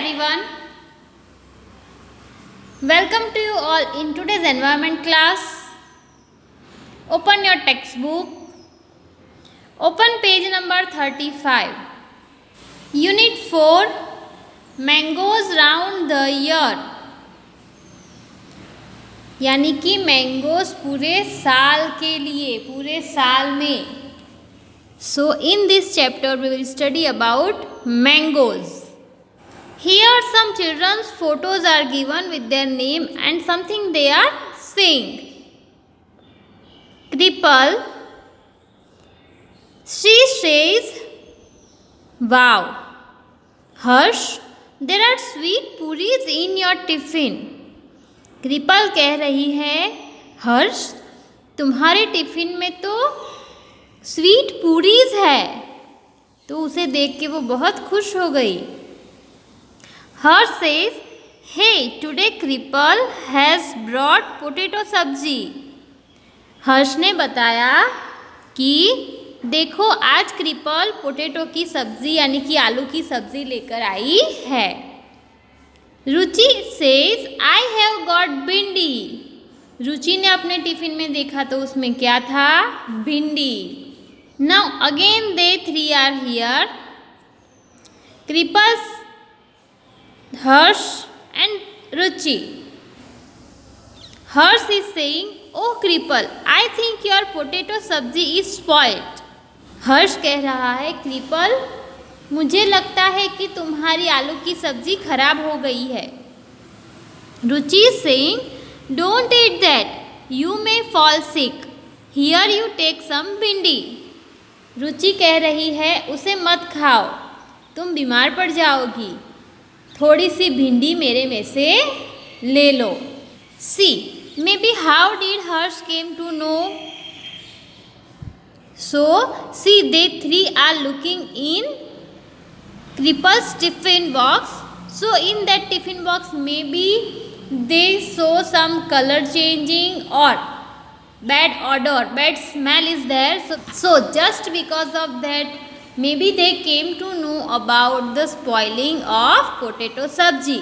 everyone. Welcome to you all in today's environment class. Open your textbook. Open page number 35. Unit 4 Mangoes round the year. यानी कि mangoes पूरे साल के लिए, पूरे साल में. So in this chapter we will study about mangoes. Here some children's photos are given with their name and something they are saying. Kripal, she says, "Wow." Harsh, there are sweet puris in your tiffin. Kripal कह रही है, हर्ष तुम्हारे tiffin में तो sweet puris है. तो उसे देख के वो बहुत खुश हो गई. Harsh says, hey today Kripal has brought potato sabzi. Harsh ने बताया कि देखो आज कृपल पोटैटो की सब्ज़ी यानी कि आलू की सब्ज़ी लेकर आई है. रुचि सेज, आई हैव गॉट भिंडी. रुचि ने अपने टिफिन में देखा तो उसमें क्या था? भिंडी. Now again they three are here. Kripal, Harsh and Ruchi. Harsh is saying, oh Kripal, I think your potato sabzi is spoiled. Harsh कह रहा है, कृपल मुझे लगता है कि तुम्हारी आलू की सब्जी खराब हो गई है. Ruchi saying, don't eat that, you may fall sick, here you take some bhindi. Ruchi कह रही है, उसे मत खाओ, तुम बीमार पड़ जाओगी, थोड़ी सी भिंडी मेरे में से ले लो. See, maybe how did Harsh came to know. So see they three are looking in Kripal's tiffin box. So in that tiffin box maybe they saw some color changing or bad odor, bad smell is there. So just because of that maybe they came to know about the spoiling of potato sabji.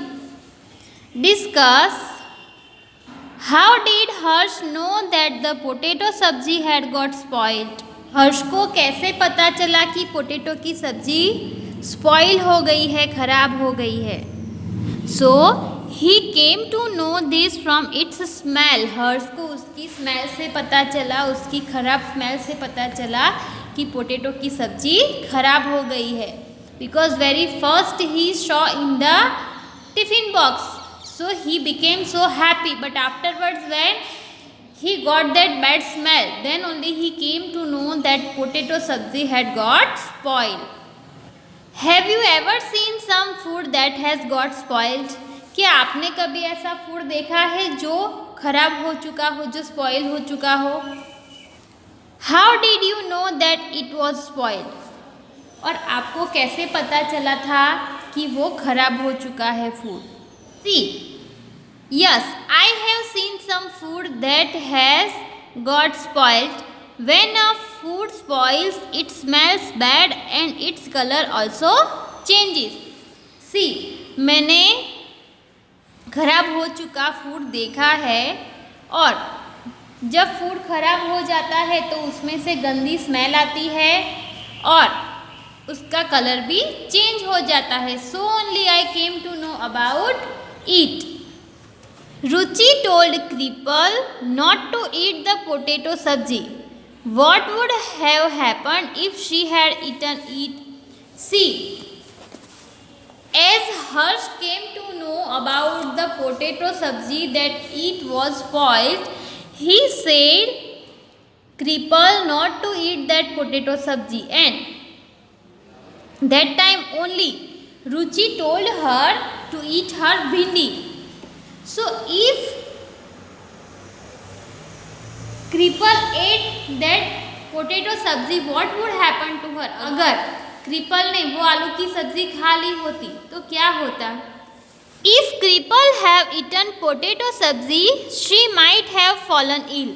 Discuss, how did Harsh know that the potato sabji had got spoiled. हर्ष को कैसे पता चला कि potato की सब्जी spoil हो गई है, खराब हो गई है. So he came to know this from its smell. Harsh को उसकी स्मेल से पता चला, उसकी खराब स्मेल से पता चला कि पोटैटो की सब्जी खराब हो गई है. Because very first he saw in the tiffin box, so he became so happy. But afterwards when he got that bad smell, then only he came to know that potato sabzi had got spoiled. Have you ever seen some food that has got spoiled? क्या आपने कभी ऐसा food देखा है जो खराब हो चुका हो, जो स्पॉइल हो चुका हो? How did you know that it was spoiled? और आपको कैसे पता चला था कि वो खराब हो चुका है food? See, yes, I have seen some food that has got spoiled. When a food spoils, it smells bad and its color also changes. See, मैंने खराब हो चुका फूड देखा है और जब फूड खराब हो जाता है तो उसमें से गंदी स्मेल आती है और उसका कलर भी चेंज हो जाता है. So only I came to know about it. Ruchi told Kripal not to eat the potato sabji. What would have happened if she had eaten it? See, as Harsh came to know about the potato sabji that it was spoiled, he said Kripal not to eat that potato sabji, and that time only Ruchi told her to eat her bhindi. So if Kripal ate that potato sabzi, what would happen to her? अगर कृपल ने वो आलू की सब्जी खा ली होती तो क्या होता? If Kripal have eaten potato sabzi, she might have fallen ill.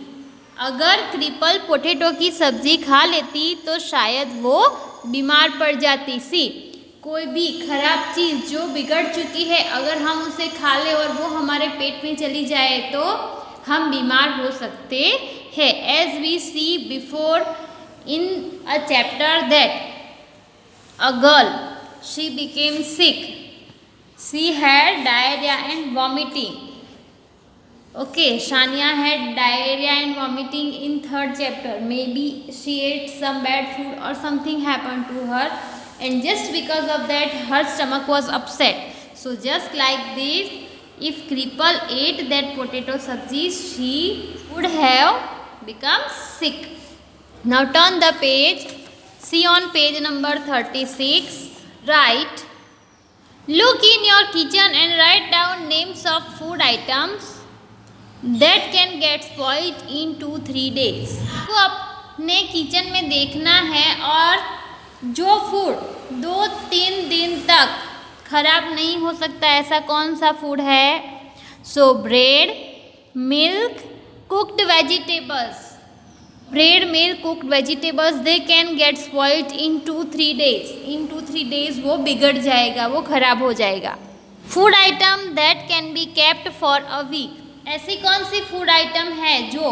अगर कृपल पोटैटो की सब्जी खा लेती तो शायद वो बीमार पड़ जाती. सी, कोई भी खराब चीज़ जो बिगड़ चुकी है अगर हम उसे खा लें और वो हमारे पेट में चली जाए तो हम बीमार हो सकते हैं। As we see before in a chapter that a girl she became sick, she had diarrhoea and vomiting. Okay, Shania had diarrhea and vomiting in 3rd chapter. Maybe she ate some bad food or something happened to her, and just because of that her stomach was upset. So just like this, if Kripal ate that potato sabzi, she would have become sick. Now turn the page. See on page number 36. Write. Look in your kitchen and write down names of food items that can get spoiled in 2-3 days. आपको अपने kitchen में देखना है और जो food 2-3 दिन तक खराब नहीं हो सकता ऐसा कौन सा फूड है? So bread, milk, cooked vegetables. Bread, milk, cooked vegetables they can get spoiled in 2-3 days. In 2-3 days वो बिगड़ जाएगा, वो खराब हो जाएगा। Food item that can be kept for a week. ऐसी कौन सी फूड आइटम है जो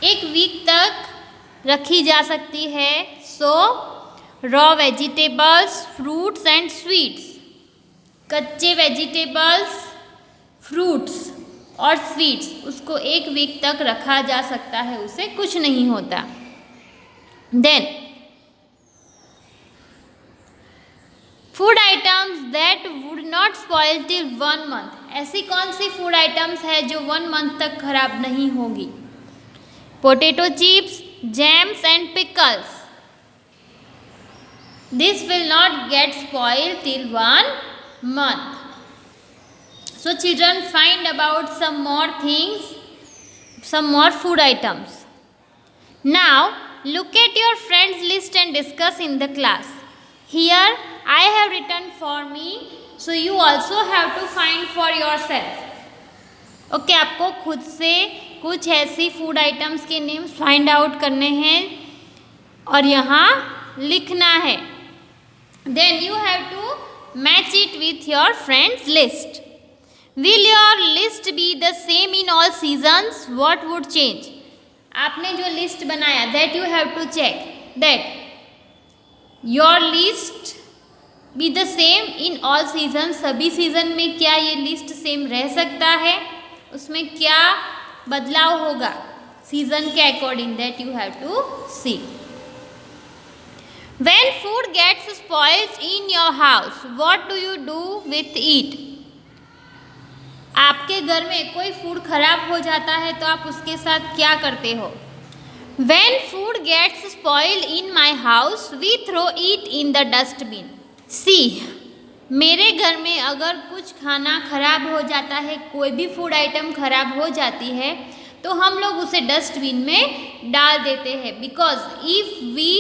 1 वीक तक रखी जा सकती है? सो raw vegetables, fruits and sweets. कच्चे वेजिटेबल्स, फ्रूट्स और स्वीट्स उसको 1 वीक तक रखा जा सकता है, उसे कुछ नहीं होता। Then food items that would not spoil till 1 month। ऐसी कौन सी फूड आइटम्स है जो 1 month तक खराब नहीं होगी? Potato chips, jams and pickles. This will not get spoil till 1 month. So children, find about some more things, some more food items. Now look at your friends list and discuss in the class. Here I have written for me, so you also have to find for yourself. Okay, आपको खुद से कुछ ऐसी food items के names find out करने हैं और यहाँ लिखना है. Then you have to match it with your friends list. Will your list be the same in all seasons? What would change? आपने जो लिस्ट बनाया, that you have to check that your list be the same in all seasons. सभी season में क्या ये list same रह सकता है? उसमें क्या बदलाव होगा सीजन के according? That you have to see. When food gets spoiled in your house, what do you do with it? आपके घर में कोई फूड खराब हो जाता है तो आप उसके साथ क्या करते हो? When food gets spoiled in my house, we throw it in the dustbin. See, मेरे घर में अगर कुछ खाना खराब हो जाता है, कोई भी फूड आइटम खराब हो जाती है तो हम लोग उसे डस्टबिन में डाल देते हैं. Because if we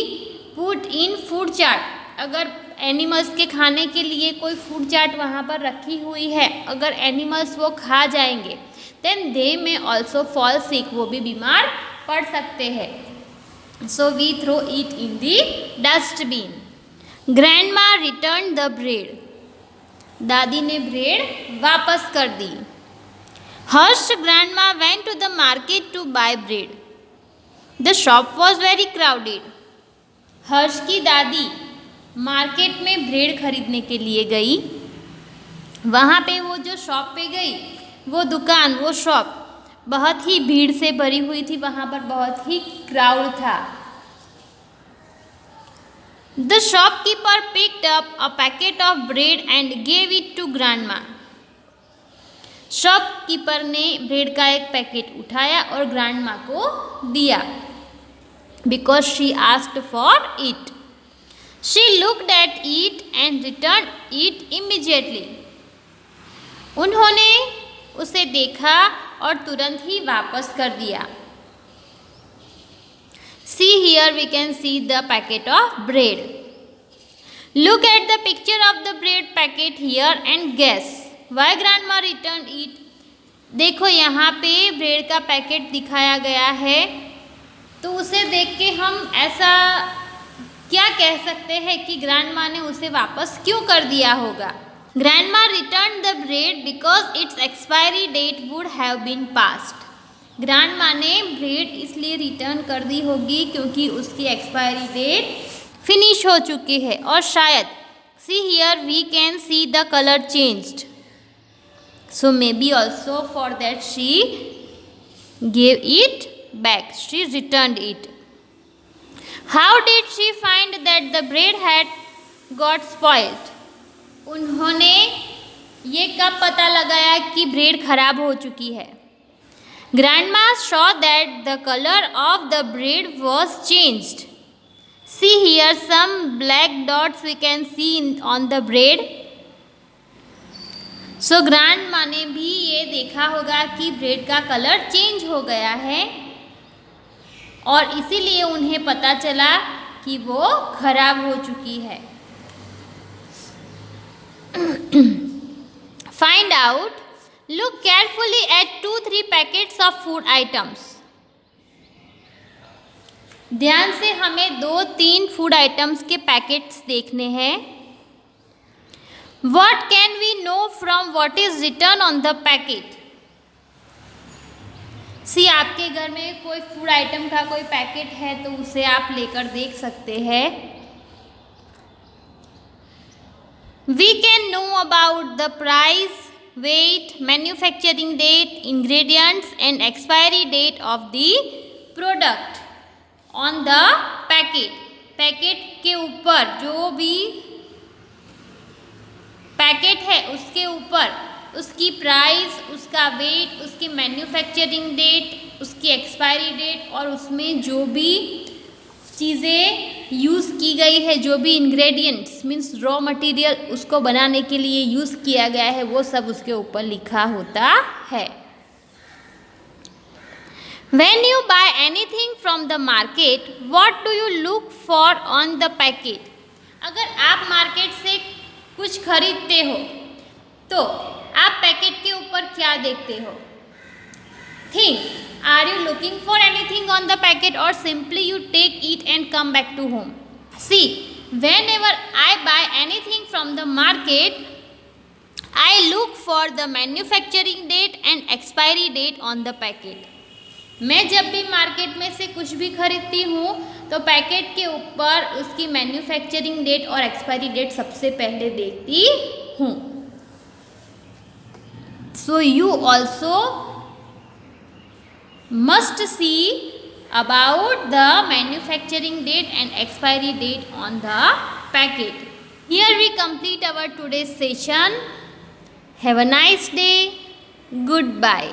put in food chart, अगर एनिमल्स के खाने के लिए कोई फूड चार्ट वहाँ पर रखी हुई है, अगर एनिमल्स वो खा जाएंगे देन दे में ऑल्सो फॉल सिक, वो भी बीमार पड़ सकते हैं. So we throw it in the dustbin. Grandma return the bread. दादी ने ब्रेड वापस कर दी. Harsh grandma went to the market to buy bread. The shop was very crowded. Harsh की दादी मार्केट में ब्रेड खरीदने के लिए गई. वहाँ पे वो जो शॉप पे गई, वो दुकान, वो शॉप बहुत ही भीड़ से भरी हुई थी, वहाँ पर बहुत ही क्राउड था. The shopkeeper picked up a packet of bread and gave it to grandma. Shopkeeper ने ब्रेड का एक पैकेट उठाया और ग्रैंडमा को दिया. Because she asked for it. She looked at it and return it immediately. उन्होंने उसे देखा और तुरंत ही वापस कर दिया. See here we can see the packet of bread. Look at the picture of the bread packet here and guess why grandma returned it. देखो यहाँ पे ब्रेड का पैकेट दिखाया गया है, तो उसे देख के हम ऐसा क्या कह सकते हैं कि ग्रैंडमा ने उसे वापस क्यों कर दिया होगा? Grandma return the bread because its expiry date would have been past. Grandma ने ब्रेड इसलिए रिटर्न कर दी होगी क्योंकि उसकी एक्सपायरी डेट फिनिश हो चुकी है। और शायद see here we can see the colour changed, so maybe also for that she gave it back, she returned it. How did she find that the bread had got spoiled? उन्होंने ये कब पता लगाया कि bread खराब हो चुकी है? Grandma saw that the color of the bread was changed. See here some black dots we can see on the bread. So grandma ने भी ये देखा होगा कि ब्रेड का कलर चेंज हो गया है और इसीलिए उन्हें पता चला कि वो खराब हो चुकी है। Find out, look carefully at 2-3 packets of food items. ध्यान से हमें 2-3 फूड आइटम्स के पैकेट्स देखने हैं। What can we know from what is written on the packet? सी आपके घर में कोई फूड आइटम का कोई पैकेट है तो उसे आप लेकर देख सकते हैं। We can know about the price, weight, manufacturing date, ingredients and expiry date of the product on the packet. Packet के ऊपर जो भी पैकेट है उसके ऊपर उसकी प्राइस, उसका वेट, उसकी मैन्युफैक्चरिंग डेट, उसकी एक्सपायरी डेट और उसमें जो भी चीज़ें यूज़ की गई है, जो भी इंग्रेडिएंट्स मीन्स रॉ मटेरियल उसको बनाने के लिए यूज़ किया गया है, वो सब उसके ऊपर लिखा होता है। When you buy anything from the market, what do you look for on the packet? अगर आप मार्केट से कुछ खरीदते हो तो आप पैकेट के ऊपर क्या देखते हो? Think, are you looking for anything on the packet और simply you take it and come back to home? See, whenever I buy anything from the market I look for the manufacturing date and expiry date on the packet. मैं जब भी market में से कुछ भी खरीदती हूँ तो पैकेट के ऊपर उसकी मैन्युफैक्चरिंग डेट और एक्सपायरी डेट सबसे पहले देखती हूँ। So you also must see about the manufacturing date and expiry date on the packet. Here we complete our today's session. Have a nice day. Good bye.